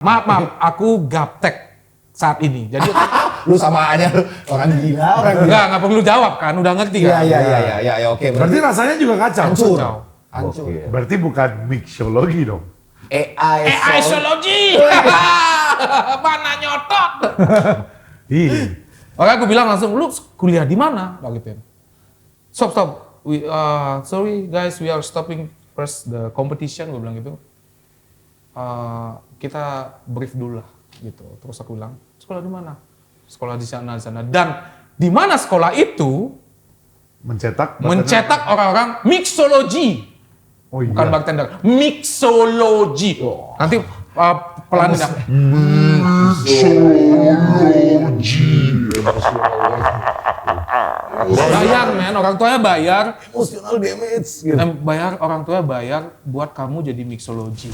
Maaf, aku gaptek saat ini. Jadi Lu sama aja orang gila. enggak perlu jawab kan, udah ngerti kan? Iya, oke. Berarti rasanya juga kacau. Hancur. Berarti bukan mixologi dong. AI Zoology. Mana nyotot? Iya. Oke, aku bilang langsung, lu kuliah di mana? Gitu. Stop. Sorry guys, we are stopping first the competition. Gue bilang gitu. Kita brief dulu lah, gitu. Terus aku bilang, sekolah di mana? Sekolah di sana. Dan di mana sekolah itu Mencetak orang-orang mixology. Oh iya. Bukan bartender, mixology. Nanti pelan ya. Bayar men, orang tuanya bayar. emotional damage gitu. Orang tuanya bayar buat kamu jadi mixology.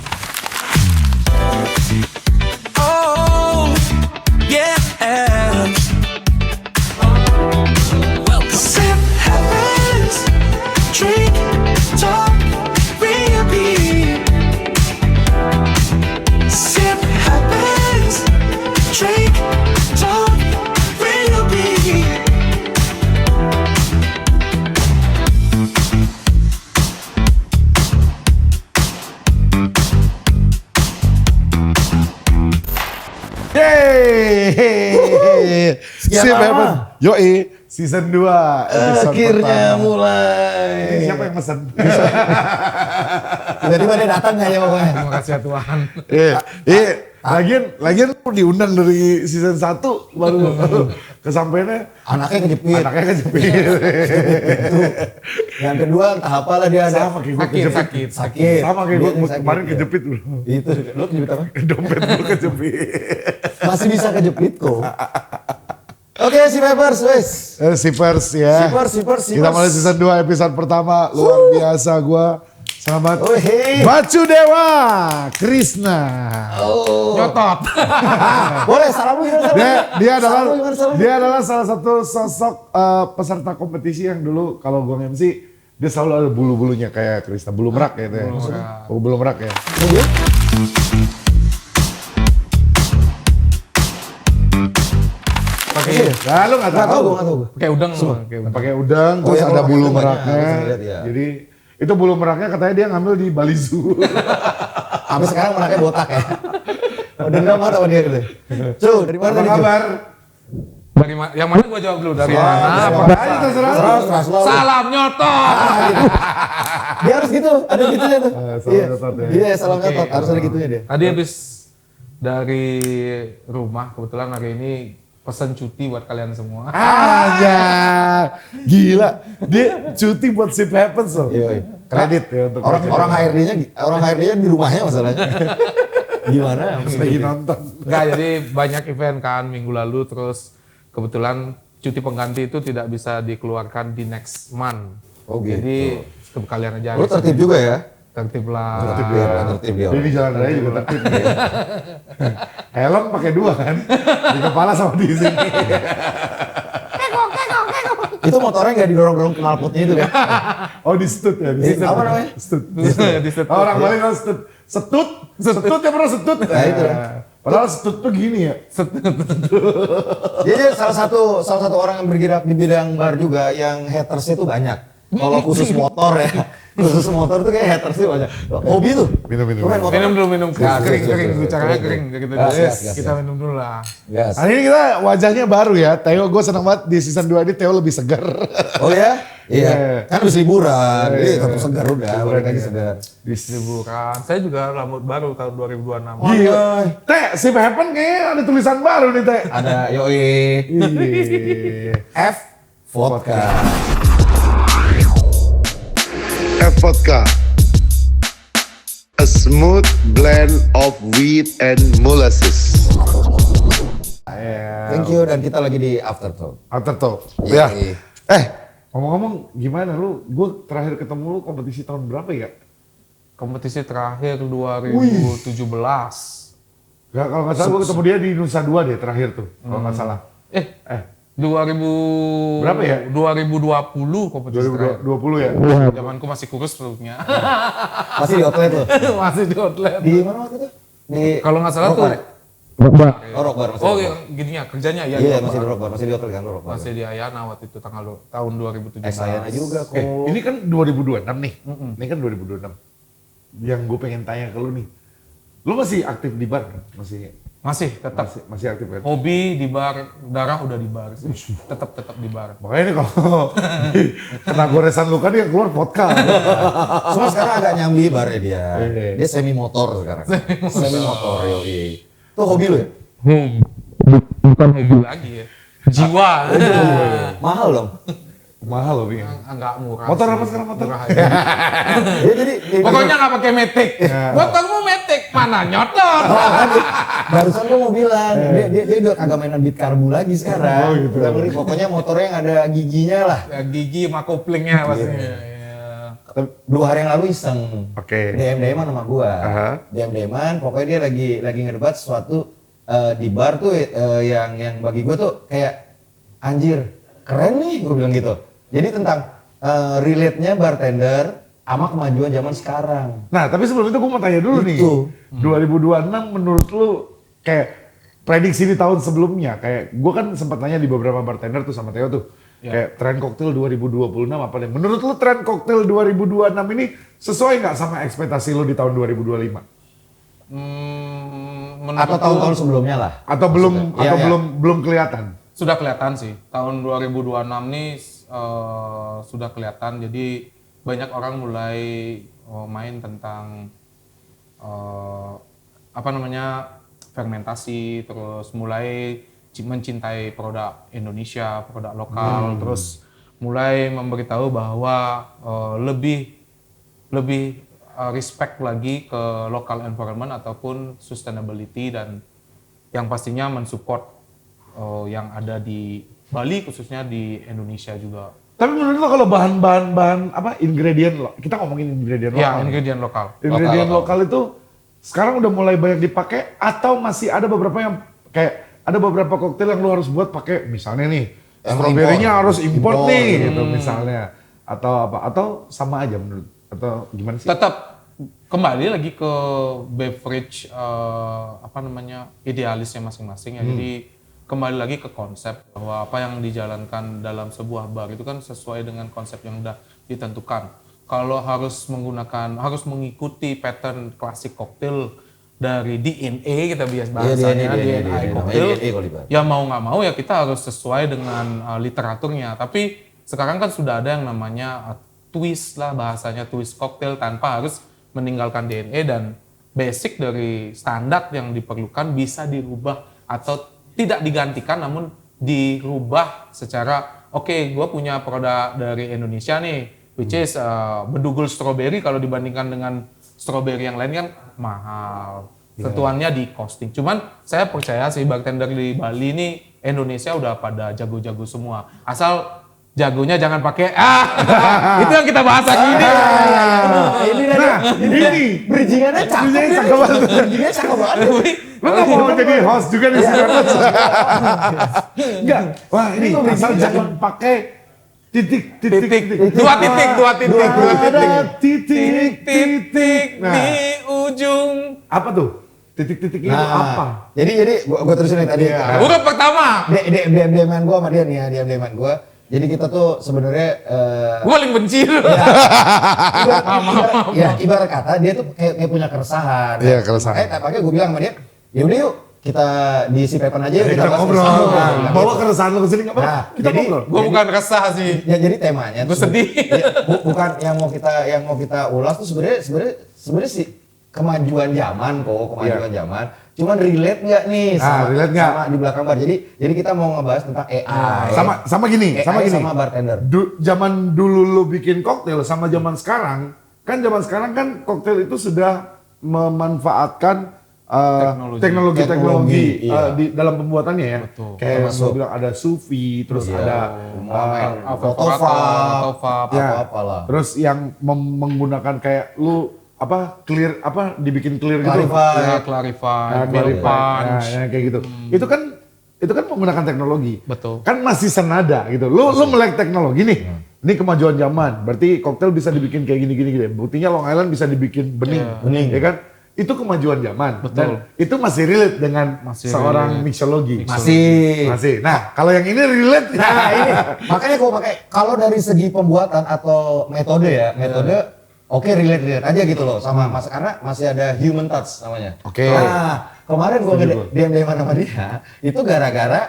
Oh, yeah. Sip happens, drink, talk, real deep. Sip happens, drink, talk, real deep. Yeay! Sekian lama. Yoi, season 2 episode Akhirnya pertama. mulai. Siapa yang mesen? Tiba-tiba dia datang aja pokoknya. Terima kasih ya Tuhan. Lagian lu diundang dari season 1 baru kesampaiannya Anaknya kejepit. Yang kedua entah apalah dia ada. sama kayak gue kejepit. Sakit. Sama kayak Dia gue sakit, kemarin ya. kejepit dulu. Itu lu kejepit apa? Dompet gue kejepit. Masih bisa kejepit kok. Oke, si Papers, wes. Sipers ya. Sipers. Kita mulai season 2 episode pertama. Luar biasa gue. Selamat. Oh, hey. Bacu Dewa Krishna. Oh. Nyotot. Boleh, salam lu gimana? Dia adalah salah satu sosok peserta kompetisi yang dulu kalau gue MC dia selalu ada bulu-bulunya kayak Krishna, bulu merak ya itu ya. Bulu merak ya. Nah, lu nggak tahu. Nggak tahu. Kayak udang. Pakai udang, Oh, terus iya, ada kalau bulu itu banyak, meraknya. bisa dilihat, ya. Jadi itu bulu meraknya katanya dia ngambil di Bali Zoo. Sampai sekarang meraknya botak ya. Oh, dendam banget sama dia gitu. Cuy, dari mana Apa tadi? Cuy? kabar? Dari mana? Yang mana gua jawab dulu? Dari mana? Ayo terserah. Terus lu. Salam nyotot. Dia harus gitu, ada gitunya tuh. salam nyotot ya. Iya, salam nyotot, harus ada gitunya dia. Tadi habis dari rumah, kebetulan hari ini pesan cuti buat kalian semua. Aja, gila. Dia cuti buat Sip Happens loh. Iya. Kredit ya untuk Orang HRD-nya di rumahnya masalahnya. Gimana? lagi nonton. Enggak, jadi banyak event kan minggu lalu, terus kebetulan cuti pengganti itu tidak bisa dikeluarkan di next month. Oh, gitu. Jadi kalian aja. Lu tertib juga ya? Tertib lah. Tertib dia. Dia di jalan raya juga tertib. Helm pakai 2 kan? Di kepala sama di sini. Itu motornya nggak didorong-dorong knalpotnya itu kan? Oh di stut ya? Di Apa namanya? Stut. Di situ. Oh, orang Bali kan stut. Setut ya pernah setut. Nah, itu. Padahal setut tuh gini ya. Jadi salah satu orang yang bergerak di bidang bar juga yang hatersnya tuh banyak. Kalau khusus motor ya, khusus motor tuh kayak hatersnya banyak. Hobi tuh. Minum. Lu main motor? Minum dulu. Gas, Kering, gas, bicaranya gas, kering. gas. Gitu. Gas, Yes, gas, kita gas. minum dulu lah. Gas. Hari ini kita wajahnya baru ya. Theo gue seneng banget di season 2 ini Theo lebih segar. Oh ya? Iya. Kan habis liburan. Iya. Jadi tetap segar udah, balik lagi segar. Liburan. Saya juga rambut baru tahun 2026. Gila. Teh, Sip Happen kayaknya ada tulisan baru nih Teh. Ada yoi Iya. F vodka. F vodka, a smooth blend of wheat and molasses. Thank you, dan kita lagi di Aftertalk. Aftertalk. Iya. Ya. Ngomong-ngomong gimana lu? Gue terakhir ketemu lu kompetisi tahun berapa ya? Kompetisi terakhir 2017. Gak, kalau nggak salah gue ketemu dia di Nusa Dua deh terakhir tuh. Kalau nggak salah. 2000 Berapa ya? 2020 kompetisi terakhir. 2020 ya? Zamanku masih kurus perutnya. Masih di outlet lo? Masih di outlet. Di mana waktu itu? Di Kalau nggak salah Rock tuh Bar ya? Oh, Rock Bar masih. oh Rock iya Bar. gininya kerjanya ya Iya, di masih di Rock Rock Bar, masih di hotel kan Rock Bar. Bar. Masih di Ayana waktu itu tahun 2017. Ayana juga kok. Ini kan 2026 nih. Ini kan 2026. Yang gue pengen tanya ke lu nih. Lu masih aktif di bar? Masih tetap Masih aktif kan? hobi di bar, darah udah di bar sih. Tetap di bar. Makanya nih kalau kena goresan lu kan yang keluar vodka. Cuma sekarang agak nyambi barnya dia. Iya. Dia semi motor sekarang. Semi motor, yoi. Itu hobi lu ya? Bukan hobi lagi ya. Jiwa. Mahal dong. Mahal loh, Bing. Enggak murah. Motor sih. apa sekarang motor? Murah aja. Dia jadi Pokoknya nggak pakai metik. Motormu metik mana nyotor? barusan gua mau bilang, dia udah kagak mainan beat karbu lagi sekarang. Oh, gitu. Udah beli pokoknya motornya yang ada giginya lah. Ya, gigi sama koplingnya pastinya. Ya. 2 hari yang lalu iseng. Oke. DM-an sama gua. Aha. DM-an, pokoknya dia lagi ngedebat sesuatu di bar tuh yang bagi gua tuh kayak anjir, keren nih gua bilang gitu. Jadi tentang relate-nya bartender sama kemajuan zaman sekarang. Nah, tapi sebelum itu gue mau tanya dulu nih. Itu. 2026 menurut lu kayak prediksi di tahun sebelumnya, kayak gue kan sempat tanya di beberapa bartender tuh sama Theo tuh, kayak tren koktail 2026 apa nih? Menurut lu tren koktail 2026 ini sesuai nggak sama ekspektasi lu di tahun 2025? Menurut Atau tahun-tahun sebelumnya lah. Atau belum Iya, atau iya. belum kelihatan? sudah kelihatan sih. Tahun 2026 nih sudah kelihatan. Jadi banyak orang mulai main tentang apa namanya fermentasi, terus mulai mencintai produk Indonesia, produk lokal, terus mulai memberitahu bahwa lebih respect lagi ke local environment ataupun sustainability dan yang pastinya mensupport yang ada di Bali khususnya di Indonesia juga. Tapi menurut lo kalau bahan-bahan apa ingredient lo, kita ngomongin ingredient Ya, lokal. ingredient lokal. Ingredient lokal itu sekarang udah mulai banyak dipakai atau masih ada beberapa yang kayak ada beberapa koktail yang lo harus buat pakai misalnya nih Yang stroberinya impor. harus import Impor. nih gitu misalnya atau apa atau sama aja menurut atau gimana sih? Tetap kembali lagi ke beverage apa namanya idealisnya masing-masing ya. Jadi kembali lagi ke konsep bahwa apa yang dijalankan dalam sebuah bar itu kan sesuai dengan konsep yang udah ditentukan. Kalau harus mengikuti pattern klasik koktail dari DNA kita biasa bahasanya DNA koktail, DNA kalau di bar. ya mau nggak mau ya kita harus sesuai dengan literaturnya. Tapi sekarang kan sudah ada yang namanya twist lah bahasanya, twist koktail tanpa harus meninggalkan DNA dan basic dari standar yang diperlukan bisa dirubah atau tidak digantikan namun dirubah secara oke, gue punya produk dari Indonesia nih which is bedugul strawberry kalau dibandingkan dengan strawberry yang lain kan mahal. Tentuannya di costing. Cuman saya percaya sih bartender di Bali ini Indonesia udah pada jago-jago semua. Asal jagonya jangan pakai itu yang kita bahas lagi ini. Ini Bridgingannya cakep. Bridgingannya cakep banget. lo nggak mau jadi host juga di sini? Enggak. Wah ini asal jangan pakai titik. Dua titik. Ada titik. Nah, Di ujung. apa tuh? Titik-titik itu apa? Jadi gua terusin yang tadi. Bukan pertama. DM-an gua sama dia nih ya, DM-an gua. Jadi kita tuh sebenarnya Gue paling benci lu. ibarat kata dia tuh kayak punya keresahan. Iya, keresahan. Makanya gue bilang sama dia, ya udah yuk kita diisi Pepen aja yuk, Kita bahas ngobrol. keresahan lu. Bawa keresahan lo ke sini nggak apa-apa. Nah, Kita jadi- ngobrol. Gue bukan resah sih. Ya jadi temanya Gua tuh sedih. bukan yang mau kita ulas tuh sebenarnya sih kemajuan zaman kemajuan zaman. Cuman relate nggak nih relate nggak? sama di belakang bar. Jadi kita mau ngebahas tentang AI. Sama gini. sama bartender. Zaman dulu lu bikin koktail sama zaman sekarang kan koktail itu sudah memanfaatkan teknologi iya. di dalam pembuatannya ya. Betul. Kayak yang Termasuk. lu bilang ada sous vide, terus ada Fotofab. ya, Apa-apalah. terus yang menggunakan kayak lu clear dibikin clear gitu. Ya, clarify, Clarify. punch. Nah, kayak gitu. Itu kan menggunakan teknologi. Betul. Kan masih senada gitu. Lu melek teknologi nih. Ini kemajuan zaman. Berarti koktail bisa dibikin kayak gini. Buktinya Long Island bisa dibikin bening. Bening. Ya kan? itu kemajuan zaman. Betul. Dan itu masih relate dengan Masih seorang relate. mixologi. Masih. Nah, kalau yang ini relate. Nah ini makanya gue pakai kalau dari segi pembuatan atau metode ya, oke relate aja gitu loh sama mas karena masih ada human touch namanya. Oke. Nah kemarin gue Setuju gua. DM sama dia itu gara-gara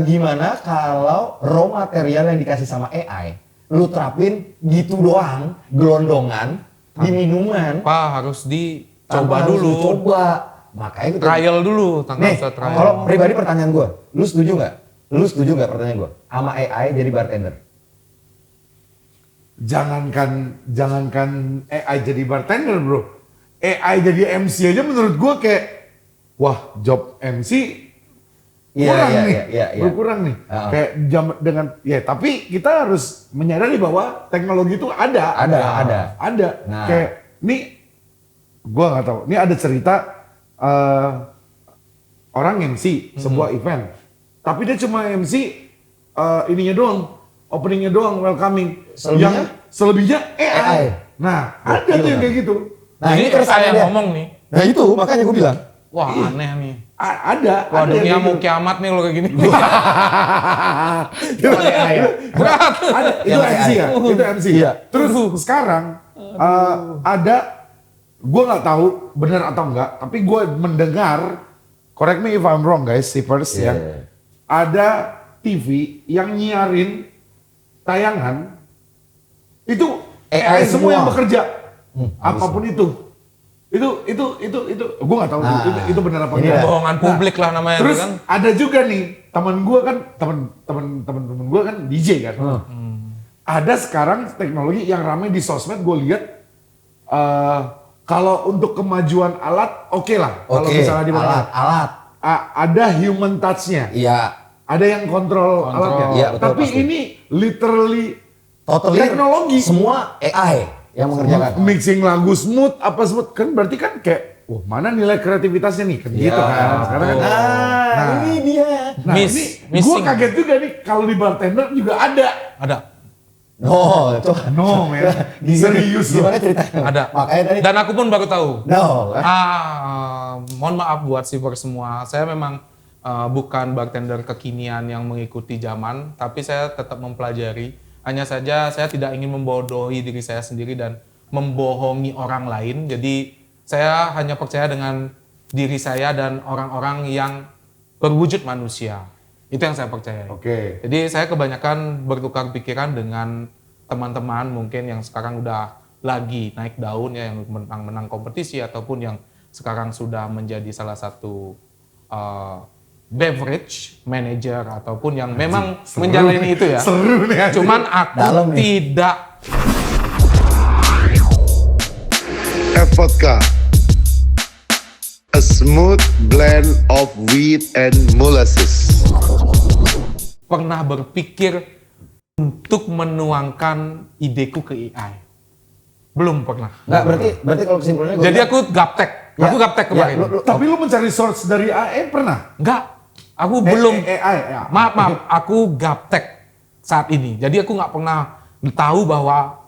gimana kalau raw material yang dikasih sama AI lu terapin gitu doang gelondongan di minuman Pak harus dicoba tanpa harus dulu. dicoba. Makanya gitu. Trial dulu, tanggal Nih, trial. kalau pribadi pertanyaan gue, lu setuju nggak pertanyaan gue sama AI jadi bartender? Jangankan AI jadi bartender, bro. AI jadi MC aja menurut gua kayak wah, job MC kurang nih. Iya. Berkurang nih. Kayak jam dengan ya tapi kita harus menyadari bahwa teknologi itu ada. Ada. Nah. Kayak nih gua nggak tahu. Ini ada cerita orang MC sebuah event. Tapi dia cuma MC ininya doang, openingnya doang, welcoming. Selebihnya? Yang selebihnya AI. Nah, ada tuh yang kayak gitu. Nah Jadi ini terus saya dia. ngomong nih, Nah itu makanya gue bilang. wah aneh nih. Ada. Wah ada dunia yang mau gitu. kiamat nih lo kayak gini. Itu AI ya. Berat. Ada, itu Yang MC ya, itu MC. Iya. Terus sekarang ada, gue nggak tahu benar atau enggak, tapi gue mendengar, correct me if I'm wrong guys, Sipers ya, Yeah. ada TV yang nyiarin tayangan itu AI semua semua. yang bekerja, apapun itu gue nggak tahu Nah, itu benar apa ini enggak. dah. Bohongan publik lah namanya Terus itu kan. ada juga nih teman gue kan teman gue kan DJ kan. Ada sekarang teknologi yang ramai di sosmed gue lihat kalau untuk kemajuan alat oke lah. Kalau Oke, misalnya di mana alat. ada human touch-nya. Iya. Ada yang kontrol alatnya. Iya, betul, Tapi pasti. ini literally Totally teknologi. semua AI yang mengerjakan. Mixing lagu smooth apa smooth kan berarti kan kayak mana nilai kreativitasnya nih kan gitu kan. Sekarang kan Nah, ini dia. Nah, Miss- ini gue missing. kaget juga nih kalau di bartender juga ada. Ada. No, itu No, man. Serius loh. Gimana ceritanya? Ada. Makanya tadi. Dan aku pun baru tahu. No. Mohon maaf buat Sipers semua. Saya memang bukan bartender kekinian yang mengikuti zaman, tapi saya tetap mempelajari. Hanya saja saya tidak ingin membodohi diri saya sendiri dan membohongi orang lain. Jadi saya hanya percaya dengan diri saya dan orang-orang yang berwujud manusia. Itu yang saya percaya. Oke. Jadi saya kebanyakan bertukar pikiran dengan teman-teman mungkin yang sekarang udah lagi naik daun ya, yang menang kompetisi ataupun yang sekarang sudah menjadi salah satu beverage manager ataupun yang memang menjalani itu ya. Seru nih. anjing. Cuman aku Dalam nih. tidak. Vodka, a smooth blend of wheat and molasses. Pernah berpikir untuk menuangkan ideku ke AI. Belum pernah. Nggak, berarti kalau kesimpulannya Jadi aku gaptek. Ya, Aku gaptek ya, kemarin. Tapi lu mencari source dari AI pernah? Enggak. Aku belum. AI ya. Maaf. Aku gaptek saat ini. Jadi aku nggak pernah tahu bahwa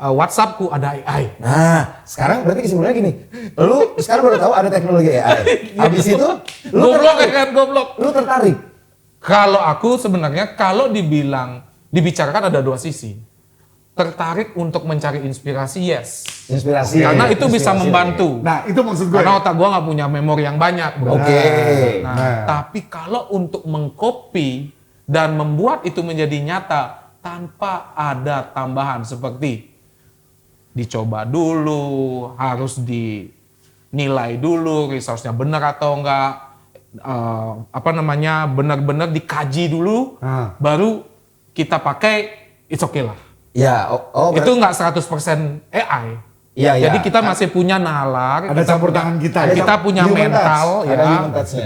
WhatsAppku ada AI. Nah, sekarang berarti kesimpulannya gini. Lu sekarang baru tahu ada teknologi AI. Habis itu lu Goblok ya tertarik. kan, goblok. Lu tertarik. Kalau aku sebenarnya kalau dibicarakan ada dua sisi. Tertarik untuk mencari inspirasi, yes. Inspirasi. Karena itu bisa Inspirasi. membantu. Nah, itu maksud gue. Karena otak gua nggak punya memori yang banyak, bro. Oke. Nah, tapi kalau untuk mengcopy dan membuat itu menjadi nyata tanpa ada tambahan seperti dicoba dulu, harus dinilai dulu, resource-nya benar atau enggak, benar-benar dikaji dulu, baru kita pakai, it's okay lah. Ya, Itu nggak 100% AI. Iya, Jadi iya. kita masih punya nalar, Ada campur tangan kita. Ada kita punya human mental touch. ya Ada human touch-nya.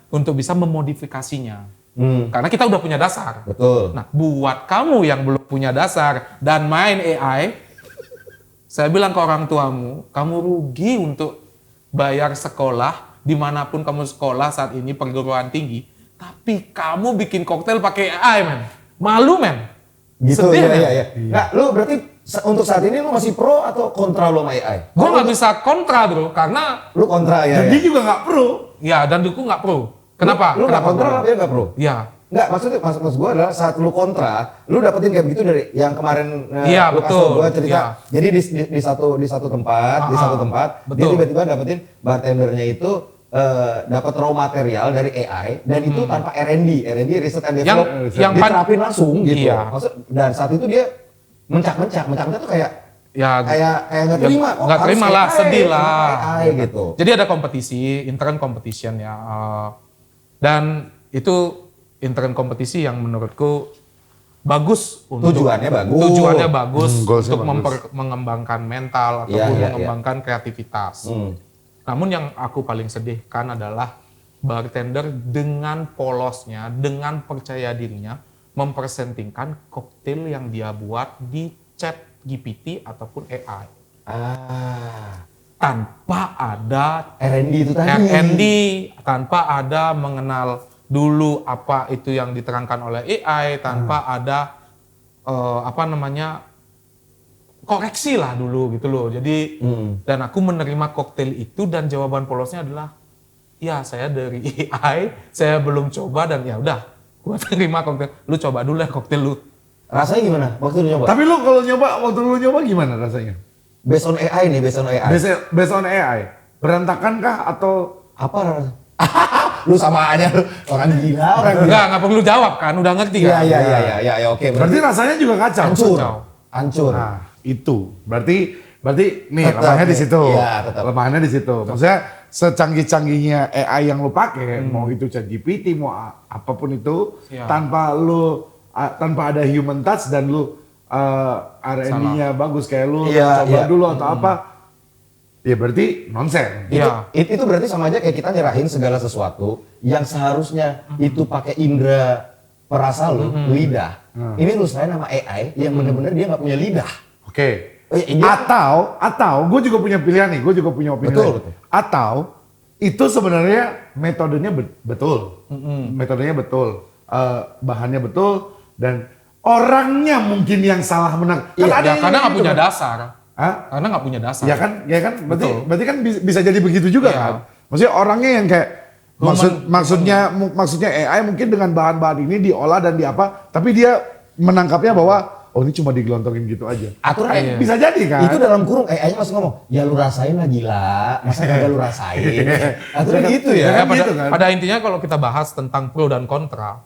untuk bisa memodifikasinya. Hmm, Karena kita udah punya dasar. betul. Nah, buat kamu yang belum punya dasar dan main AI, saya bilang ke orang tuamu, kamu rugi untuk bayar sekolah dimanapun kamu sekolah saat ini perguruan tinggi, tapi kamu bikin koktail pakai AI, men. Malu, men. Gitu Sedih, ya, men. iya. Nah, lu berarti untuk saat ini lu masih pro atau kontra lo sama AI? Gue nggak bisa kontra bro, karena Lu kontra ya. Dan ya? dia juga nggak pro. ya dan gue nggak pro. Kenapa? Lu nggak Kenapa kontra gua? apa ya nggak pro? Ya, Nggak, maksud gue adalah saat lu kontra, lu dapetin kayak begitu dari yang kemarin Iya, lu betul. gue cerita. Iya. Jadi di satu tempat, dia betul. tiba-tiba dapetin bartendernya itu dapat raw material dari AI dan itu tanpa R&D, research and Yang- develop, yang pan- diterapin langsung gitu. Iya. Dan saat itu dia mencak tuh kayak ya nggak terima, kok nggak harus terima lah, AI, sedih kenapa lah. AI gitu. Jadi ada kompetisi, intern competition ya, dan itu intern kompetisi yang menurutku bagus untuk Tujuannya bagus. tujuannya bagus goalsnya untuk bagus. mengembangkan mental Iya, ataupun iya, mengembangkan kreativitas. Namun yang aku paling sedihkan adalah bartender dengan polosnya, dengan percaya dirinya mempersentingkan koktail yang dia buat di chat GPT ataupun AI tanpa ada R&D itu tadi. R&D, tanpa ada mengenal dulu apa itu yang diterangkan oleh AI, tanpa ada koreksi lah dulu gitu loh. Jadi dan aku menerima koktail itu dan jawaban polosnya adalah ya saya dari AI, saya belum coba dan ya udah gua terima koktail. Lu coba dulu ya koktail lu. Rasanya gimana waktu lu nyoba? Tapi lu kalau waktu lu nyoba gimana rasanya? Based on AI nih, based on AI. Based on AI, berantakan kah atau Apa rasanya? Lu sama aja lu, orang gila, orang gila. Nggak perlu jawab kan, udah ngerti Iya, kan? iya, oke. berarti rasanya juga kacau? hancur. Kacau. Hancur. Nah, itu. Berarti nih Tetap, lemahnya di situ. iya, tetap. Lemahnya di situ. Maksudnya secanggih-canggihnya AI yang lu pakai, mau itu ChatGPT, mau apapun itu, Iya. tanpa ada human touch dan lu R&D-nya bagus kayak lu Iya, coba iya. dulu atau apa, ya berarti nonsen. Iya. Itu berarti sama aja kayak kita nyerahin segala sesuatu yang seharusnya itu pakai indera perasa lu, lidah. Ini lu serahin sama AI yang bener-bener dia nggak punya lidah. Oke. Dia- Atau gue juga punya pilihan nih, gue juga punya opini Betul, lain. betul. Atau itu sebenarnya metodenya betul, metodenya betul, bahannya betul, dan orangnya mungkin yang salah menang. Iya, ada Ya, yang karena nggak gitu punya kan. dasar. Hah? Karena nggak punya dasar. Ya kan, Betul. berarti kan bisa jadi begitu juga Iya. kan. Maksudnya orangnya yang kayak maksudnya AI mungkin dengan bahan-bahan ini diolah dan diapa, tapi dia menangkapnya bahwa oh ini cuma digelontongin gitu aja. Aturan Iya. Bisa jadi kan? itu dalam kurung AI-nya masih ngomong, ya lu rasain lah gila, masa kagak lu rasain. Aturan gitu ya. Ya, gitu kan? pada intinya kalau kita bahas tentang pro dan kontra,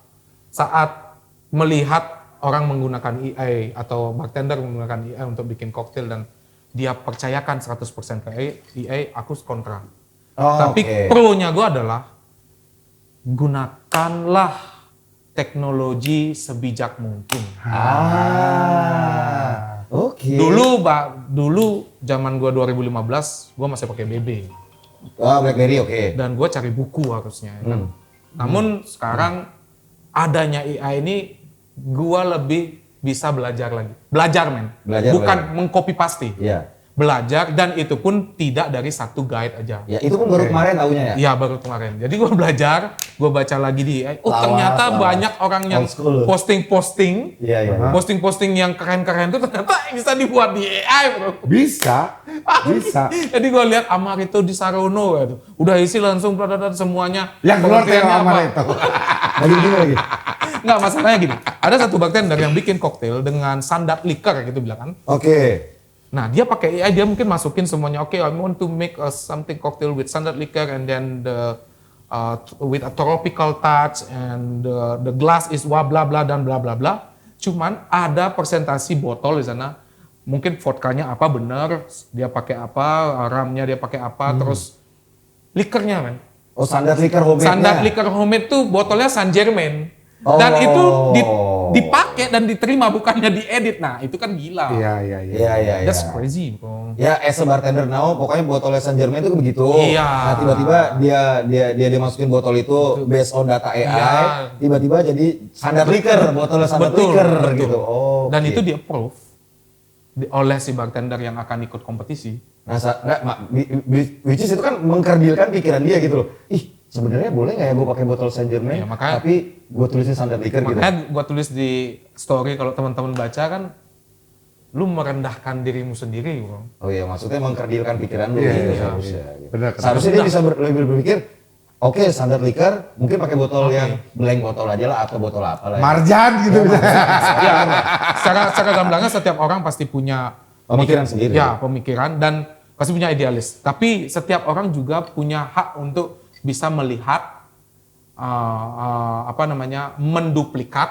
saat melihat orang menggunakan AI atau bartender menggunakan AI untuk bikin koktail dan dia percayakan 100% ke AI, aku kontra. Oh, Tapi oke. pro-nya gue adalah gunakanlah teknologi sebijak mungkin. Oke. Dulu zaman gue 2015, gue masih pakai BB. BlackBerry oke. Dan gue cari buku harusnya. ya kan? Namun sekarang adanya AI ini gue lebih bisa belajar lagi. Belajar men. Bukan mengcopy paste. Iya. Belajar dan itu pun tidak dari satu guide aja. Ya itu pun baru kemarin tahunya ya. Iya baru kemarin. Jadi gue belajar, gue baca lagi di AI. Oh Lawas, ternyata lawas. banyak orang yang Old school. posting-posting. Iya, iya. Posting-posting yang keren-keren itu ternyata bisa dibuat di AI bro. Bisa. Jadi gue lihat Amarito di Sarono gitu. Udah isi langsung semuanya. Yang keluar kayak Pengertiannya kamar apa. itu. Lagi gini lagi. Nggak, masalahnya gini. Ada satu bartender yang bikin koktail dengan sandat liquor gitu bilang kan. Oke. Nah dia pakai AI, dia mungkin masukin semuanya. Oke, I want to make something cocktail with sandat liquor and then with a tropical touch and the glass is blah blah blah dan bla bla bla. Cuman ada presentasi botol di sana. Mungkin vodkanya apa bener, dia pakai apa, ramnya dia pakai apa, terus liquornya men. Oh standar liquor homemade-nya. Standar liquor homemade tuh botolnya San Germain. Oh. Dan itu dipakai dan diterima bukannya diedit. Nah, itu kan gila. Iya. Iya. That's crazy, bro. Ya, as a bartender now, pokoknya botolnya Saint Germain itu begitu. Iya. Nah, tiba-tiba dia masukin botol itu based on data AI, Iya. tiba-tiba jadi standar liquor, botolnya standar Betul, liquor betul. gitu. Oh. Dan oke. itu di approve oleh si bartender yang akan ikut kompetisi. Nah, which is itu kan mengkerdilkan pikiran dia gitu loh. Ih, sebenarnya boleh nggak ya gue pakai botol Saint Germain, Iya, makanya- tapi gue tulisin standar liquor gitu. Makanya gue tulis di story kalau teman-teman baca kan, lu merendahkan dirimu sendiri, bro. Oh iya, maksudnya mengkerdilkan pikiran lu. Iya, gitu, iya, seharusnya. Gitu. Benar, kenapa? Seharusnya dia bisa lebih berpikir, oke standar liquor, mungkin pakai botol yang blank botol aja lah atau botol apa lah. Ya. Marjan gitu. Ya, secara gamblangnya setiap orang pasti punya Pemikiran sendiri. Ya, pemikiran dan pasti punya idealis. Tapi setiap orang juga punya hak untuk bisa melihat menduplikat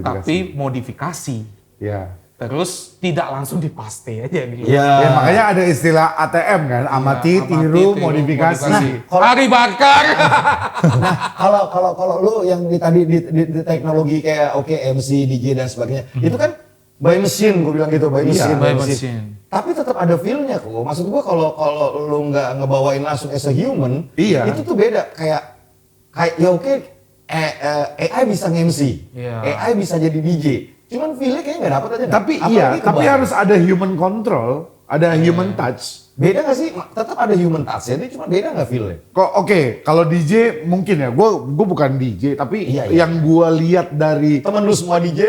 tapi modifikasi. Ya. Terus tidak langsung dipaste aja gitu. Iya. Ya, makanya ada istilah ATM kan, amati, tiru, modifikasi. Harry Barker. Nah, kalau lu yang tadi di teknologi kayak MC, DJ dan sebagainya, itu kan by machine, gue bilang gitu, by machine, by machine. Tapi tetap ada feel-nya kok. Maksud gua kalau lu nggak ngebawain langsung as a human, Iya. itu tuh beda. Kayak ya oke, AI bisa nge-MC, Iya. AI bisa jadi DJ. Cuman feel-nya kayaknya nggak dapet aja. Tapi tapi harus ada human control, ada human touch. beda nggak sih? Tetap ada human touch ya, cuma beda nggak feel-nya? Kok oke, kalau DJ mungkin ya, gue bukan DJ, tapi Iya, iya. yang gue lihat dari Temen lu semua DJ.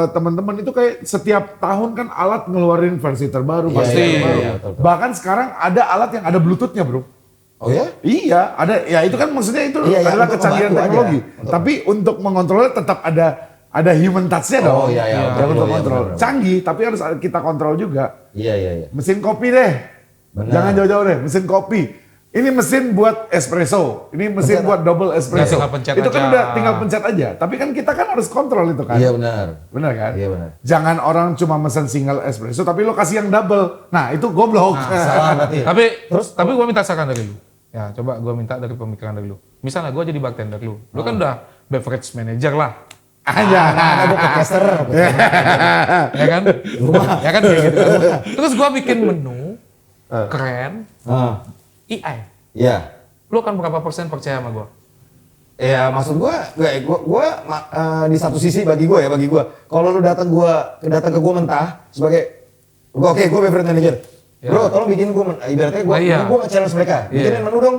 teman-teman itu kayak setiap tahun kan alat ngeluarin versi terbaru, Iya, versi iya, terbaru. iya, betul, betul. Bahkan sekarang ada alat yang ada Bluetooth-nya, bro. Oh ya? Iya, ada ya itu kan maksudnya itu Iya, iya, adalah untuk kecanggihan membantu teknologi. aja. Untuk- Tapi untuk mengontrolnya tetap ada human touch-nya dong. Oh, iya, iya, Yang betul, untuk iya, kontrol. benar, benar. Canggih, tapi harus kita kontrol juga. Iya, iya, iya. Mesin kopi deh. Benar. Jangan jauh-jauh deh, mesin kopi. Ini mesin buat espresso, ini mesin Pencet. buat double espresso. Tinggal pencet Itu kan aja. udah tinggal pencet aja. Tapi kan kita kan harus kontrol itu kan. Iya benar. Bener kan? Iya, benar. Jangan orang cuma mesen single espresso, tapi lo kasih yang double. Nah itu goblok. Salah berarti. Tapi gue minta saran dari lu. Ya coba gue minta dari pemikiran dari lu. Misalnya gue jadi bartender lu. Lu kan udah beverage manager lah. Aja. Ada gue podcaster. Ya kan? Ya kan kayak gitu kan. Terus gue bikin menu keren AI. Iya. Lu kan berapa persen percaya sama gue? Ya maksud gua di satu sisi bagi gua, kalau lu datang ke gua mentah sebagai oke, gua beverage manager. Ya. Bro, tolong bikin gua ibaratnya gua Oh, iya. gua nge-challenge mereka. Bikinin menu dong.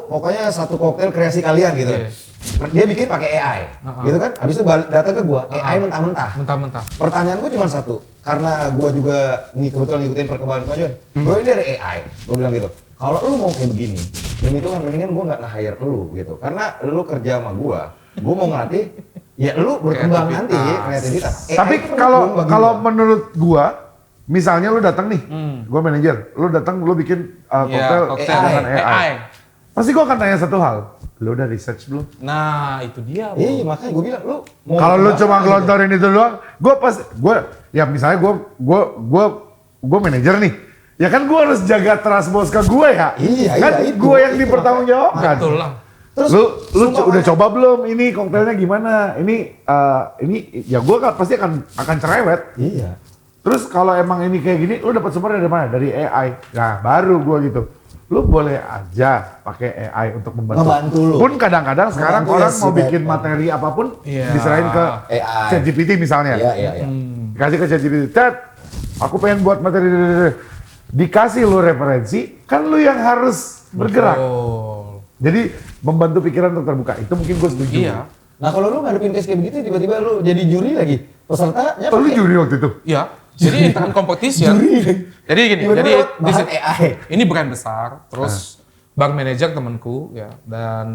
Pokoknya satu koktail kreasi kalian gitu. Iya. Dia bikin pakai AI. Gitu kan? Habis itu datang ke gua, AI mentah-mentah. Mentah-mentah. Pertanyaan gue cuma satu, karena gue juga kebetulan ngikutin perkembangan kemajuan. Bro, ini dari AI, gue bilang gitu. Kalau lu mau kayak begini, ini tuh kan mendingan gue nggak nge-hire lu gitu. Karena lu kerja sama gue mau ngelatih, ya lu berkembang nanti kreativitas. AI Tapi itu kan kalau belum bagi kalau gua. menurut gua, misalnya lu datang nih, gua manajer, lu datang lu bikin koktail koktail dengan AI. AI. Pasti gua akan tanya satu hal, lu udah research belum? Nah itu dia. Bro. Iya, makanya gue bilang lu mau Kalau lu berkembang cuma gitu. ngelontorin itu doang, gua manajer nih. Ya kan gua harus jaga trust bos ke gue ya. Iya, kan iya, itu. gua yang dipertanggungjawabkan. Betul lah. Terus lu sumpah, udah coba belum ini koktailnya gimana? Ini ya gua kan pasti akan cerewet. Iya. Terus kalau emang ini kayak gini, lu dapat sumbernya dari mana? Dari AI. Nah, baru gua gitu. Lu boleh aja pakai AI untuk Membantu lu. Pun kadang-kadang sekarang Membantu orang ya, mau si bikin Batman. materi apapun Iya. diserahin ke AI. ChatGPT misalnya. Iya, iya, iya. Dikasih ke ChatGPT, Chat, aku pengen buat materi. Dikasih lu referensi, kan lu yang harus bergerak. Oh. Jadi membantu pikiran untuk terbuka. Itu mungkin gue setuju. Iya. Nah kalau lu ngadepin case kayak begitu, tiba-tiba lu jadi juri lagi. Pesertanya Oh, lu pakai- juri waktu itu? Iya. Jadi intern competition. Jadi gini. Tiba-tiba Jadi lewat bahan AI. ini brand besar. Terus bar manager temanku ya dan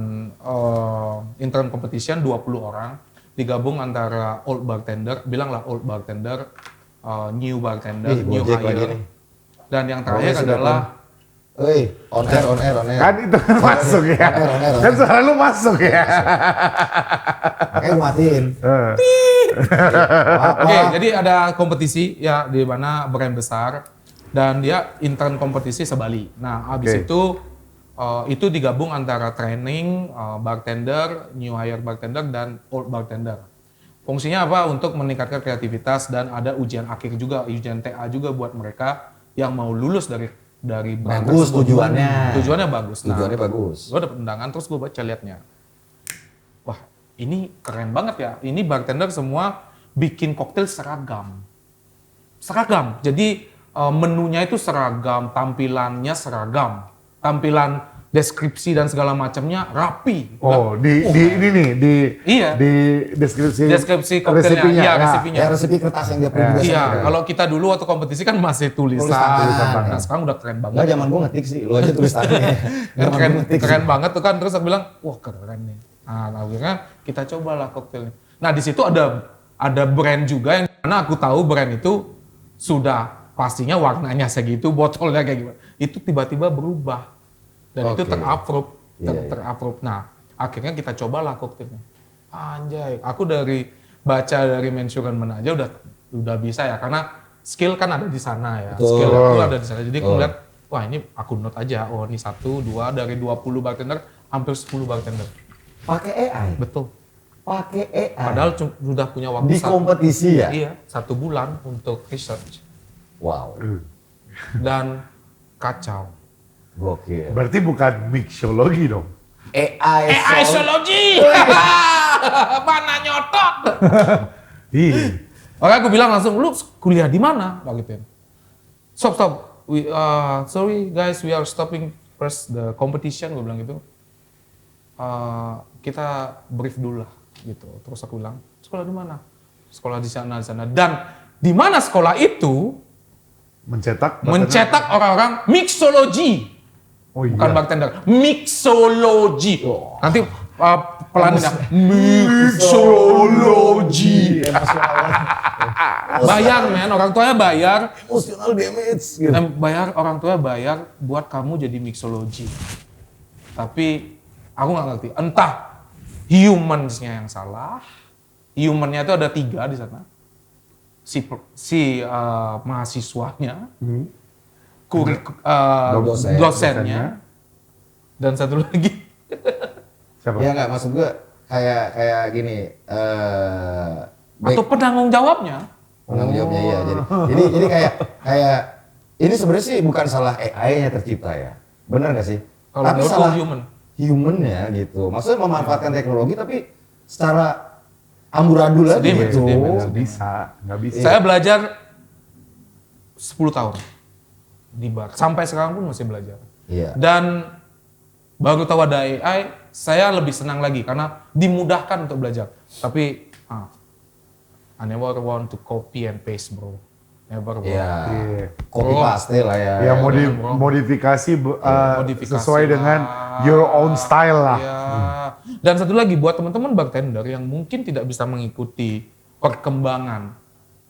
intern competition 20 orang digabung antara old bartender, bilanglah old bartender, new bartender, Ih, new Gojek lagi hire. nih. Dan yang terakhir Gojek adalah Woi, on air. Kan itu masuk ya. on air. Kan suara lu masuk ya. Makanya gue matiin. Oke, jadi ada kompetisi ya di mana brand besar dan dia intern kompetisi sebali. Nah, habis itu digabung antara training bartender, new hire bartender dan old bartender. Fungsinya apa? Untuk meningkatkan kreativitas dan ada ujian akhir juga, ujian TA juga buat mereka yang mau lulus dari brand Bagus tersebut. tujuannya. Tujuannya bagus. Tujuannya bagus. Gue dapet undangan terus gue baca liatnya. Wah, ini keren banget ya. Ini bartender semua bikin koktail seragam. Seragam. Jadi menunya itu seragam, tampilannya seragam. tampilan deskripsi dan segala macamnya rapi. Oh, di ini nih Iya. di deskripsi koktelnya, resepnya. iya, ya. resepnya. Ya resep kertas yang dia print juga Iya, sama. kalau kita dulu waktu kompetisi kan masih tulisan. Tulisan. Nah, sekarang udah keren banget. Enggak, zaman gua ngetik sih, lu aja tulis tangannya. Zaman keren, gua ngetik keren sih. banget tuh kan, terus aku bilang wah keren nih. Nah akhirnya kita cobalah koktelnya. Nah di situ ada brand juga yang karena aku tahu brand itu sudah pastinya warnanya segitu, botolnya kayak gimana, itu tiba-tiba berubah dan itu Oke. terapprove, Iya. terapprove. Nah akhirnya kita cobalah koktelnya. Anjay, aku baca dari measurement aja udah bisa ya, karena skill kan ada di sana ya. Betul. Skill aku ada di sana. Jadi aku Betul. lihat, wah ini aku note aja. Oh ini 1, 2 dari 20 bartender, hampir 10 bartender. Pakai AI. Betul. Pakai AI. Padahal sudah punya waktu di kompetisi ya. Iya, 1 bulan untuk research. Wow. Dan kacau. Gokil. Berarti bukan mixologi dong. AI Isology! Mana nyotot? Iya. Oke, aku bilang langsung, lu kuliah di mana? Gitu. Stop. Sorry guys, we are stopping first the competition. Gue bilang gitu. Kita brief dulu lah, gitu. Terus aku bilang, sekolah di mana? Sekolah di sana. Dan di mana sekolah itu mencetak orang-orang mixology. Oh iya. Bukan bartender, mixology. Nanti pelan ya, mixology. Bayar men, orang tuanya bayar. Emotional damage gitu. Orang tua bayar buat kamu jadi mixology. Tapi aku nggak ngerti, entah humans-nya yang salah. Human-nya itu ada 3 di sana. Si mahasiswanya, dosennya, dan satu lagi. Siapa? Ya nggak, maksud gua kayak gini. Atau penanggung jawabnya. Penanggung jawabnya ya. Jadi kayak ini sebenarnya sih bukan salah AI-nya tercipta ya. Bener nggak sih? Kalau Tapi menurutku salah human. human-nya gitu. Maksudnya memanfaatkan teknologi tapi secara amburadul aja Sedih, men, gitu. sedih, men. Nggak bisa. Saya belajar 10 tahun di bar. Sampai sekarang pun masih belajar. Iya. Dan baru tahu ada AI, saya lebih senang lagi karena dimudahkan untuk belajar. Tapi I never want to copy and paste, bro. Never, bro. Iya. Iya. Copy paste lah ya. Ya bro. modifikasi Modifikasi sesuai lah. dengan your own style lah. Iya. Dan satu lagi buat teman-teman bartender yang mungkin tidak bisa mengikuti perkembangan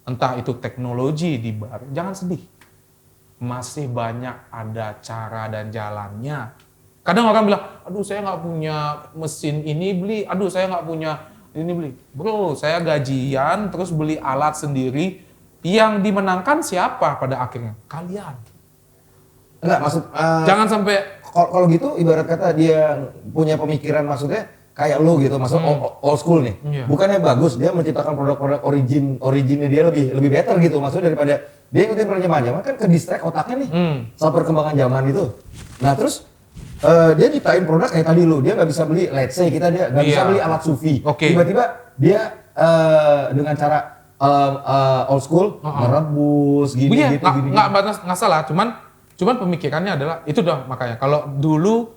entah itu teknologi di bar, jangan sedih. Masih banyak ada cara dan jalannya. Kadang orang bilang, aduh saya nggak punya mesin ini beli, aduh saya nggak punya ini beli. Bro, saya gajian terus beli alat sendiri. Yang dimenangkan siapa pada akhirnya? Kalian. Enggak, maksud Jangan sampai kalau gitu ibarat kata dia punya pemikiran maksudnya kayak lu gitu, maksud old school nih. Iya. Bukannya bagus dia menciptakan produk-produk originnya dia lebih better gitu. Maksudnya daripada dia ikutin perkembangan zaman kan ke distract otaknya nih sama perkembangan zaman itu. Nah, terus dia ciptain produk kayak tadi lu, dia nggak bisa beli, let's say dia nggak bisa Iya. beli alat sufi. Oke. Tiba-tiba dia dengan cara old school merebus gini iya, gitu gini. nggak salah, cuman pemikirannya adalah itu dah makanya kalau dulu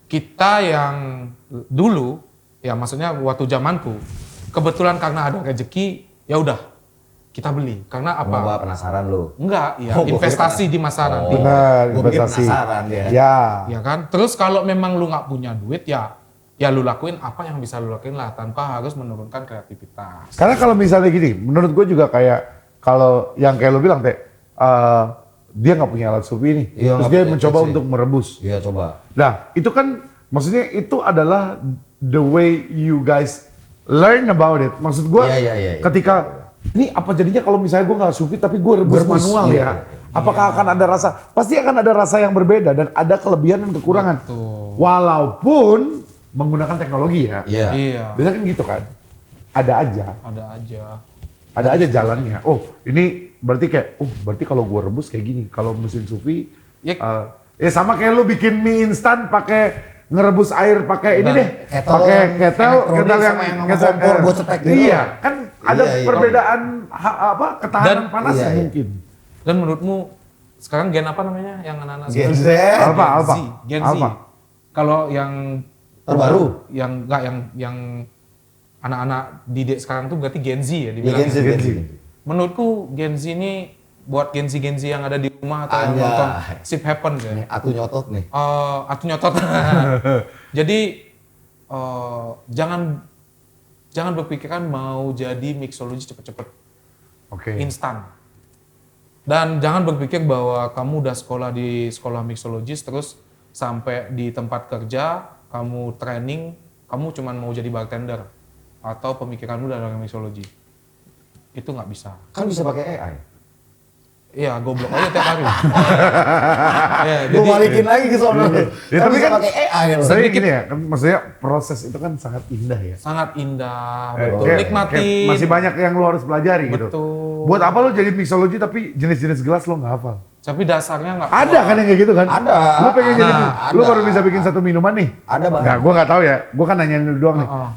kita yang dulu ya maksudnya waktu zamanku kebetulan karena ada rezeki ya udah kita beli karena apa? Gua penasaran lu. Enggak, ya Oh, gua investasi kira- di masa nanti. Benar, Gua pikir investasi. penasaran dia. Ya. Ya kan? Terus kalau memang lu nggak punya duit ya lu lakuin apa yang bisa lu lakuin lah tanpa harus menurunkan kreativitas. Karena kalau misalnya gini, menurut gue juga kayak kalau yang kayak lo bilang teh, dia nggak punya alat sufi nih, Iya, terus nggak dia punya, mencoba let's say. untuk merebus. Iya, coba. Nah, itu kan maksudnya itu adalah the way you guys learn about it. Maksud gue, Iya. ketika ini apa jadinya kalau misalnya gue nggak sufi tapi gue rebus Rebus, manual iya. ya? Apakah akan ada rasa? Pasti akan ada rasa yang berbeda dan ada kelebihan dan kekurangan. Betul. Walaupun menggunakan teknologi ya. Iya. Iya, Biasanya kan gitu kan. Ada aja. ada aja. Jalannya. Oh, ini berarti kayak, berarti kalau gua rebus kayak gini. Kalau mesin sufi, Ya. ya sama kayak lu bikin mie instan pakai ngerebus air pakai ini Nah, deh, kettle pakai kettle elektronik sama yang sama kompor buat cetek gitu. Iya, kan ada Iya. perbedaan ketahanan Dan- panas iya, iya. mungkin. Dan menurutmu sekarang gen apa namanya yang anak-anak Gen Z. Alpha. Gen Z. Alpha. Kalau yang Terbaru. yang enggak yang anak-anak didik sekarang tuh berarti Gen Z ya Ya, dibilang. Gen Z, Gen Z. Menurutku Gen Z ini buat Gen Z yang ada di rumah atau yang Anjay. nonton Ship Happen ya. Nih, aku nyotot nih. Atau nyotot. Jadi jangan berpikiran mau jadi mixology cepet-cepet Oke. instan. Dan jangan berpikir bahwa kamu udah sekolah di sekolah mixologis terus sampai di tempat kerja kamu training, kamu cuman mau jadi bartender atau pemikiranmu dalam mixology. Itu nggak bisa. Kan bisa pakai AI. Iya, goblok aja tiap hari. Ya, Gue balikin lagi ke sono. Ya, Kan tapi bisa kan- pakai AI loh. Tapi gini ya, kan maksudnya proses itu kan sangat indah ya. sangat indah, Eh, betul. kayak- Nikmatin. kayak masih banyak yang lu harus pelajari gitu. Betul. Buat apa lu jadi mixology tapi jenis-jenis gelas lo nggak hafal? Tapi dasarnya nggak Ada kan yang kayak gitu kan? Ada. Lu pengen jadi, Ada. lu baru bisa bikin satu minuman nih? Ada, Bang. Nggak, gua nggak tahu ya. Gua kan nanyain lu doang nih. Heeh.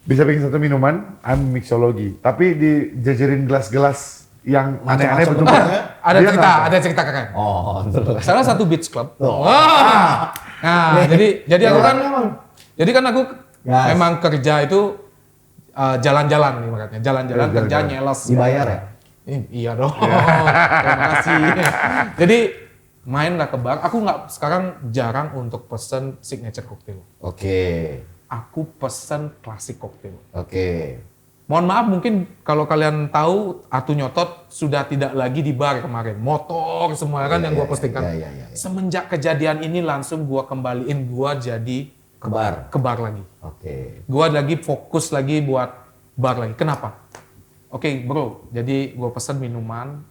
Bisa bikin satu minuman, I'm mixology. Tapi dijajarin gelas-gelas yang aneh-aneh Macam-macam bentuknya. bentuknya. Ada dia cerita, nggak ada cerita keren. Oh, betul. Salah satu beach club. Tuh. Wah. Nah, jadi aku kan Emang. jadi kan aku Gas. memang kerja itu jalan-jalan nih makanya. Jalan-jalan Iya, kerja jalan-jalan. nyeles. Dibayar ya? Iya dong. Terima kasih. Jadi mainlah ke bar. Aku nggak sekarang jarang untuk pesen signature cocktail. Oke. Aku pesen klasik cocktail. Oke. Mohon maaf mungkin kalau kalian tahu Atu Nyotot sudah tidak lagi di bar kemarin. Motor semua kan yang gua postingkan. iya. Semenjak kejadian ini langsung gua kembaliin gua jadi Kebar. ke bar lagi. Oke. Gua lagi fokus lagi buat bar lagi. Kenapa? Oke bro, jadi gua pesen minuman.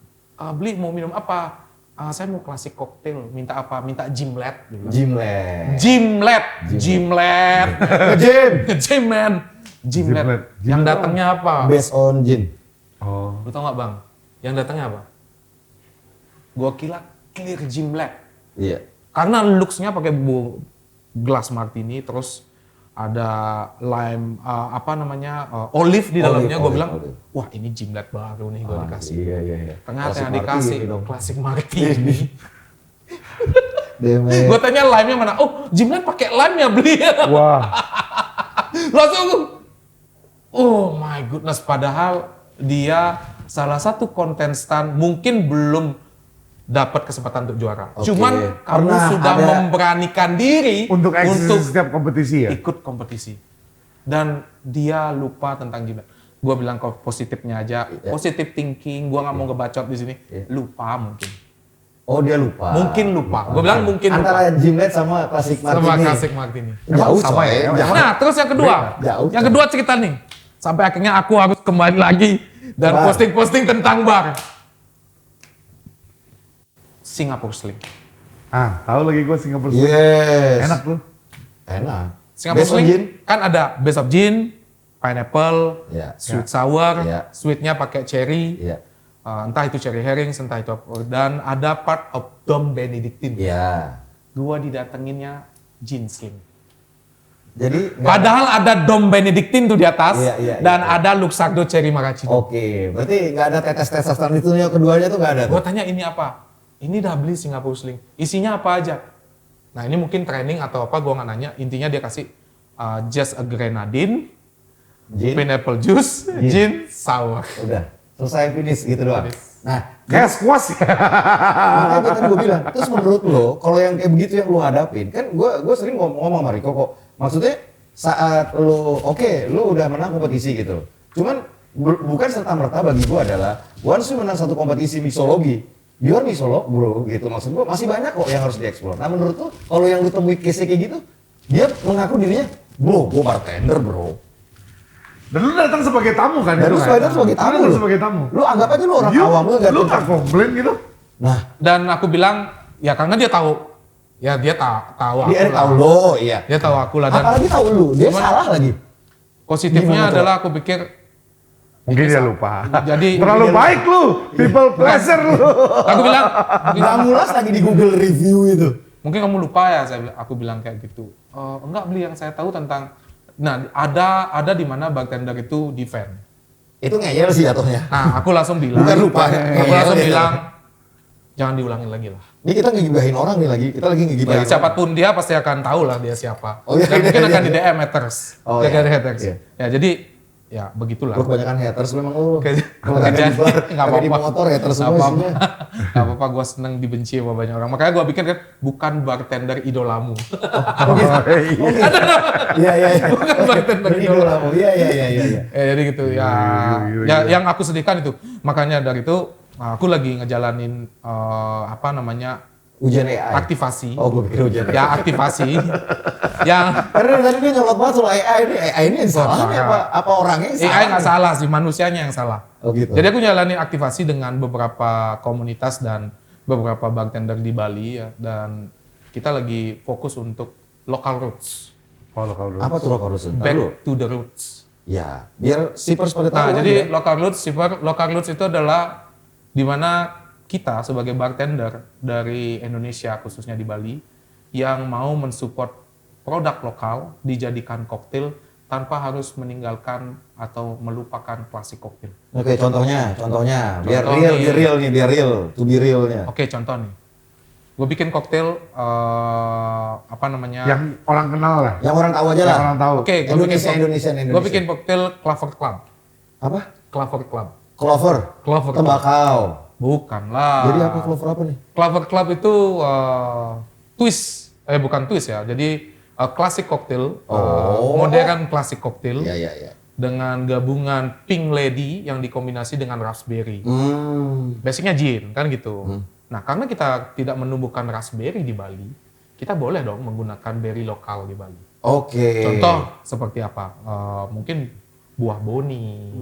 Beli mau minum apa? Saya mau klasik cocktail. Minta apa? Minta gimlet. Gimlet. Gimlet. Jim. Gym man. Gimlet. Gimlet. Yang datangnya apa? Based on gin. Oh. Lu tau gak bang? Yang datangnya apa? Gua kira clear gimlet. Iya. Karena looks-nya pakai gelas martini, terus ada lime, olive di dalamnya. Gue olive, bilang, olive. wah ini gimlet baru nih gue dikasih. Iya. Ternyata Klasik yang dikasih martini dong. klasik martini. Deme. Gue tanya lime-nya mana? Oh gimlet pakai lime ya beli. Wah. Langsung, oh my goodness. Padahal dia salah satu kontestan mungkin belum dapat kesempatan untuk juara. Oke. Cuman kamu Pernah sudah ada- memberanikan diri Untuk eksis setiap kompetisi ya? ikut kompetisi. Dan dia lupa tentang gimana. Gua bilang kok positifnya aja, positive thinking. Gua nggak mau ngebacot di sini. Lupa mungkin. Oh dia lupa. Mungkin lupa. Gua bilang mungkin Antara lupa. gimlet sama klasik martini. Sama klasik martini. Jauh Sama coy. ya? Jauh. Nah, terus yang kedua. Jauh. Yang kedua cerita nih. Sampai akhirnya aku harus kembali lagi dan Bar. posting-posting tentang bar. Singapore Sling. Tahu lagi gue Singapura Sling. Yes. Enak tuh. Enak. Singapore Based on Sling gin? kan ada base of gin, pineapple, Ya. sweet sour, Ya. sweetnya pakai cherry, Iya. entah itu cherry herring, entah itu apa. Dan ada part of Dom Benedictine. Iya. Gua didatenginnya gin sling. Jadi nggak- Padahal ada Dom Benedictine tuh di atas Iya, iya, dan iya. ada Luxardo Cherry Maraschino. Oke, berarti nggak ada tetes-tetesan itu yang keduanya tuh nggak ada Gue tuh. tanya ini apa? Ini udah beli Singapore Sling. Isinya apa aja? Nah ini mungkin training atau apa, gue nggak nanya. Intinya dia kasih just a grenadine, Gin, pineapple juice, gin, sour. udah selesai finish gitu doang. Nah, Kayak squash ya. makanya tadi gue bilang, terus menurut lo, kalau yang kayak begitu yang lo hadapin, kan gue sering ngomong sama Riko kok, maksudnya saat lo, oke, lo udah menang kompetisi gitu, cuman bukan serta-merta bagi gue adalah, once lo menang satu kompetisi mixologi, you're mixolog bro, gitu, maksud gue masih banyak kok yang harus dieksplor. Nah menurut lo, kalau yang lo temui case kayak gitu, dia mengaku dirinya, bro, gue bartender bro. Dan lu datang sebagai tamu kan? Dan itu lu kan? sebagai tamu. Lu datang sebagai tamu. Lu anggap aja lu orang You- awam, lu Lu tak komplain gitu? Nah, Dan aku bilang, ya karena dia tahu. Ya dia tahu aku dia lah. tahu lo, iya. Dia tahu aku lah. Dan Apalagi tahu lu, dia Cuman- salah lagi. positifnya Gimana tuh? adalah aku pikir, Mungkin dia lupa. jadi Terlalu baik lu, people pleasure lu. aku bilang, Nggak mulas lagi di Google review itu. mungkin kamu lupa ya, aku bilang kayak gitu. Enggak beli, yang saya tahu tentang, nah ada di mana bartender itu defend. Itu ngeyel sih jatuhnya. Nah aku langsung bilang, Bukan lupa, aku ngeyel langsung ya. bilang, jangan diulangin lagi lah. Ini kita ngegibahin orang nih lagi. Kita lagi Ya, ngegibahin. orang. siapapun dia pasti akan tahu lah dia siapa. Oh, iya, Dan iya, mungkin iya, akan iya. di DM haters. Oh, Jaga iya. haters. Iya. Ya jadi ya begitulah. Lu kebanyakan haters memang lu. Kalau Nggak kagak di bar, nggak kagak di apa-apa. motor haters Nggak semua apa-apa. isinya. Nggak apa-apa, gue seneng dibenci sama banyak orang. Makanya gue pikir kan bukan bartender idolamu. Iya iya iya. Bukan bartender idola. Iya iya iya iya. Jadi gitu ya. Ya yang aku sedihkan itu. Makanya dari itu aku lagi ngejalanin apa namanya Ujian AI. aktivasi. Oh, gue pikir ujian AI. Ya aktivasi. yang Karena tadi dia nyolot banget soal AI ini. AI ini yang salah nih apa orangnya yang salah? AI nggak salah sih, manusianya yang salah. Oh gitu. Jadi aku nyalanin aktivasi dengan beberapa komunitas dan beberapa bartender di Bali ya, dan kita lagi fokus untuk local roots, Oh, lokal dulu. Apa tuh local roots? back Tahu? to the roots. Ya, biar sipers pada tahu. Nah, aja. jadi local roots itu adalah di mana kita sebagai bartender dari Indonesia khususnya di Bali yang mau mensupport produk lokal dijadikan koktail tanpa harus meninggalkan atau melupakan klasik koktail. Oke, contohnya, biar Contoh real, nih. biar real nih, biar real, to be realnya. Oke, contoh nih. Gue bikin koktail apa namanya? Yang orang kenal lah. Yang orang tahu aja Yang lah. orang tahu. Oke, Indonesia. Gue bikin koktail Clover Club. Apa? Clover Club. Clover. Clover Club. Tembakau. Bukan lah. Jadi apa clover apa nih? Clover Club itu twist, bukan twist ya. Jadi classic cocktail, Oh. modern classic cocktail Iya, iya, iya. dengan gabungan Pink Lady yang dikombinasi dengan raspberry. Basicnya gin kan gitu. Nah karena kita tidak menumbuhkan raspberry di Bali, kita boleh dong menggunakan berry lokal di Bali. Oke. Contoh seperti apa? Mungkin buah boni.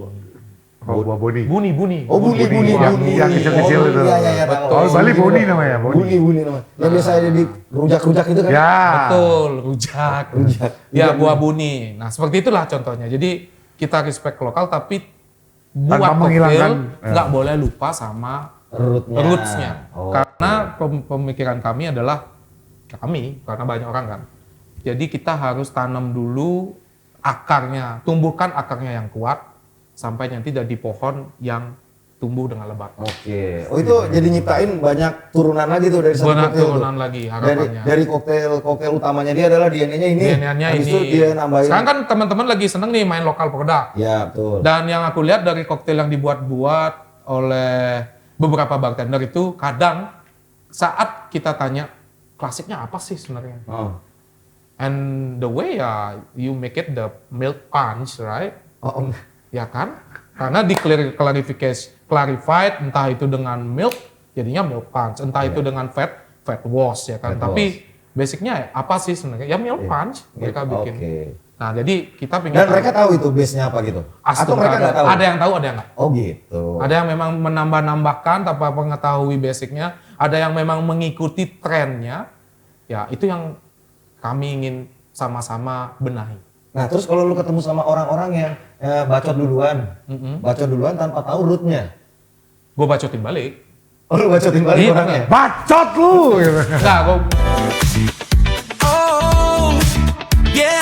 Oh, buah boni. Buni. Oh, buni. Yang kecil-kecil Oh, itu. Iya, iya, iya. tahu. Oh, Bali boni namanya, boni. Buni namanya. Yang biasa di rujak-rujak itu kan. Ya. Betul, rujak. Rujak. Ya, buah buni. Nah, seperti itulah contohnya. Jadi kita respect lokal tapi buat Tanpa menghilangkan, koktail nggak boleh lupa sama roots-nya. Oh. Karena pemikiran kami adalah karena banyak orang kan. Jadi kita harus tanam dulu akarnya, tumbuhkan akarnya yang kuat sampai nanti jadi pohon yang tumbuh dengan lebat. Oke. Oh, itu jadi nyiptain banyak turunan lagi tuh dari satu Banyak koktail turunan tuh. lagi harapannya. Dari koktail utamanya dia adalah DNA-nya ini. DNA-nya Habis ini. itu dia nambahin. Sekarang kan teman-teman lagi seneng nih main lokal produk. Ya, betul. Dan yang aku lihat dari koktail yang dibuat-buat oleh beberapa bartender itu kadang saat kita tanya klasiknya apa sih sebenarnya? Oh. And the way you make it the milk punch, right? Oh, Ya kan? Karena di clarified entah itu dengan milk jadinya milk punch, entah itu dengan fat wash ya kan. Fat Tapi basicnya apa sih sebenarnya? Ya milk punch mereka bikin. Oke. Nah, jadi kita pengen Dan mereka tahu itu base-nya apa gitu? Atau mereka nggak tahu? Ada yang tahu, ada yang nggak. Oh gitu. Ada yang memang menambah-nambahkan tanpa mengetahui basicnya, ada yang memang mengikuti trennya. Ya, itu yang kami ingin sama-sama benahi. Nah, terus kalau lu ketemu sama orang-orang yang bacot duluan tanpa tahu rootnya. Gue bacotin balik. Oh, lu bacotin balik Iya, orangnya? Bacot lu. Enggak, gue Oh, yeah.